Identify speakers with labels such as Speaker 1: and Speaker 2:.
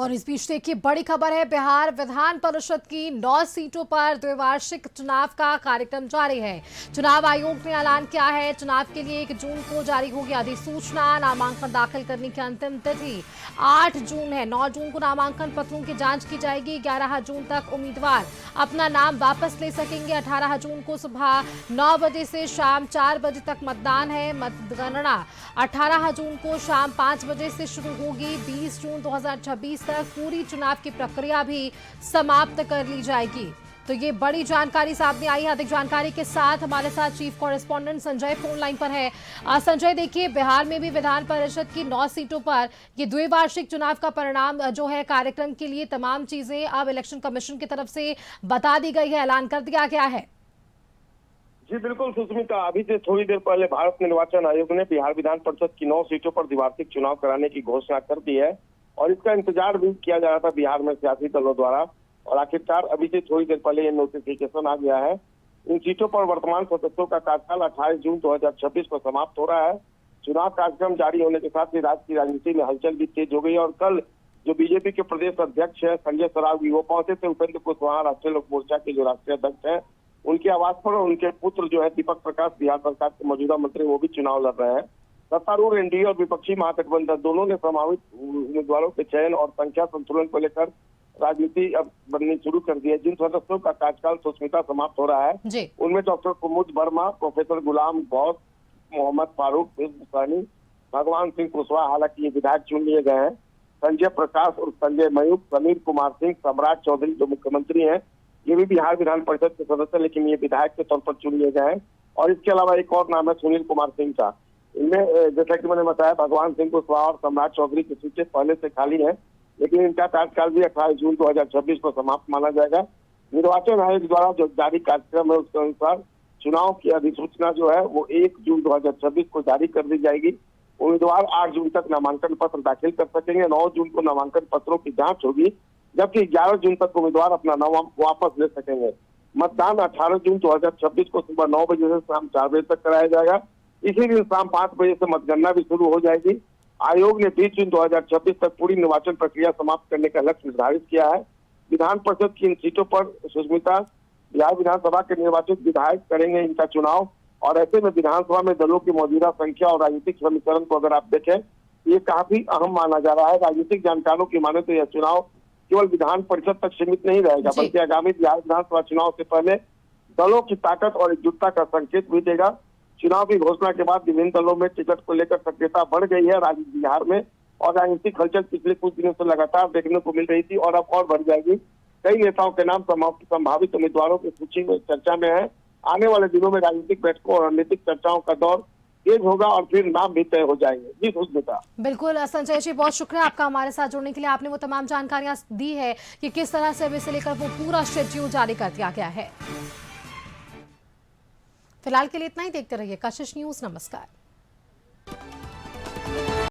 Speaker 1: और इस बीच देखिए बड़ी खबर है, बिहार विधान परिषद की 9 सीटों पर द्विवार्षिक चुनाव का कार्यक्रम जारी है। चुनाव आयोग ने ऐलान किया है, चुनाव के लिए 1 जून को जारी होगी अधिसूचना। नामांकन दाखिल करने की अंतिम तिथि 8 जून है। 9 जून को नामांकन पत्रों की जांच की जाएगी। 11 जून तक उम्मीदवार अपना नाम वापस ले सकेंगे। 18 जून को सुबह 9 बजे से शाम 4 बजे तक मतदान है। मतगणना 18 जून को शाम 5 बजे से शुरू होगी। 20 जून 2026 तक पूरी चुनाव की प्रक्रिया भी समाप्त कर ली जाएगी। तो ये बड़ी जानकारी सामने आई है। अधिक जानकारी के साथ हमारे साथ chief correspondent Sanjay phone line पर है। संजय, देखिए बिहार में भी विधान परिषद की 9 सीटों पर ये द्विवार्षिक चुनाव का परिणाम जो है, कार्यक्रम के लिए तमाम चीजें अब इलेक्शन कमीशन की तरफ से बता दी गई है, ऐलान कर दिया गया है।
Speaker 2: जी बिल्कुल सुष्मिता, अभी से थोड़ी देर पहले भारत निर्वाचन आयोग ने बिहार विधान परिषद की 9 सीटों पर द्विवार्षिक चुनाव कराने की घोषणा कर दी है और इसका इंतजार भी किया जा रहा था बिहार में सियासी दलों द्वारा। और आखिरकार अभी से थोड़ी देर पहले ये नोटिफिकेशन आ गया है। इन सीटों पर वर्तमान सदस्यों का कार्यकाल 28 जून 2026 को समाप्त हो रहा है। चुनाव कार्यक्रम जारी होने के साथ ही राज्य की राजनीति में हलचल भी तेज हो गई और कल जो बीजेपी के प्रदेश अध्यक्ष है संजय सरावगी, वो पहुंचे थे उपेंद्र कुशवाहा, राष्ट्रीय लोक मोर्चा के जो राष्ट्रीय अध्यक्ष है, उनके आवास पर। उनके पुत्र जो है दीपक प्रकाश, बिहार सरकार के मौजूदा मंत्री, वो भी चुनाव लड़ रहे हैं। सत्तारूढ़ एनडीए और विपक्षी महागठबंधन दोनों ने संभावित उम्मीदवारों के चयन और संख्या संतुलन को लेकर राजनीति अब बननी शुरू कर दी है। जिन सदस्यों का कार्यकाल सुष्मिता समाप्त हो रहा है उनमें डॉक्टर कुमुद वर्मा, प्रोफेसर गुलाम गौस, मोहम्मद फारूक हुसैनी, भगवान सिंह कुशवाहा, हालांकि ये विधायक चुन लिए गए हैं। संजय प्रकाश और संजय मयूख, समीर कुमार सिंह, सम्राट चौधरी जो मुख्यमंत्री हैं, ये भी बिहार विधान परिषद के सदस्य, लेकिन ये विधायक के तौर पर चुन लिए गए हैं। और इसके अलावा एक और नाम है सुनील कुमार सिंह का। इनमें जैसा कि मैंने बताया, भगवान सिंह कुशवाहा और सम्राट चौधरी की सीटें पहले से खाली है, लेकिन इनका कार्यकाल भी 28 जून 2026 को समाप्त माना जाएगा। निर्वाचन आयोग द्वारा जो जारी कार्यक्रम है उसके अनुसार चुनाव की अधिसूचना जो है वो 1 जून 2026 को जारी कर दी जाएगी। उम्मीदवार 8 जून तक नामांकन पत्र दाखिल कर सकेंगे। 9 जून को नामांकन पत्रों की जांच होगी, जबकि 11 जून तक उम्मीदवार अपना नाम वापस ले सकेंगे। मतदान 18 जून 2026 को सुबह 9 बजे से शाम 4 बजे तक कराया जाएगा। इसी दिन शाम 5 बजे से मतगणना भी शुरू हो जाएगी। आयोग ने 20 जून 2026 तक पूरी निर्वाचन प्रक्रिया समाप्त करने का लक्ष्य निर्धारित किया है। विधान परिषद की इन सीटों पर सुष्मिता, बिहार विधानसभा के निर्वाचित विधायक करेंगे इनका चुनाव। और ऐसे में विधानसभा में दलों की मौजूदा संख्या और राजनीतिक समीकरण को अगर आप देखें, ये काफी अहम माना जा रहा है। राजनीतिक जानकारों की माने तो यह चुनाव केवल विधान परिषद तक सीमित नहीं रहेगा, बल्कि आगामी बिहार विधानसभा चुनाव से पहले दलों की ताकत और एकजुटता का संकेत भी देगा। चुनाव की घोषणा के बाद विभिन्न दलों में टिकट को लेकर सक्रियता बढ़ गई है राज्य बिहार में, और राजनीतिक हलचल पिछले कुछ दिनों से लगातार देखने को मिल रही थी और अब और बढ़ जाएगी। कई नेताओं के नाम संभावित उम्मीदवारों की सूची में चर्चा में है। आने वाले दिनों में राजनीतिक बैठकों और रणनीतिक चर्चाओं का दौर तेज होगा और फिर नाम भी तय हो जाएंगे। जी सुष्मिता।
Speaker 1: बिल्कुल संजय जी, बहुत शुक्रिया आपका हमारे साथ जुड़ने के लिए। आपने वो तमाम जानकारियां दी है कि किस तरह से अभी से लेकर वो पूरा शेड्यूल जारी कर दिया गया है। फिलहाल के लिए इतना ही। देखते रहिए कशिश न्यूज। नमस्कार।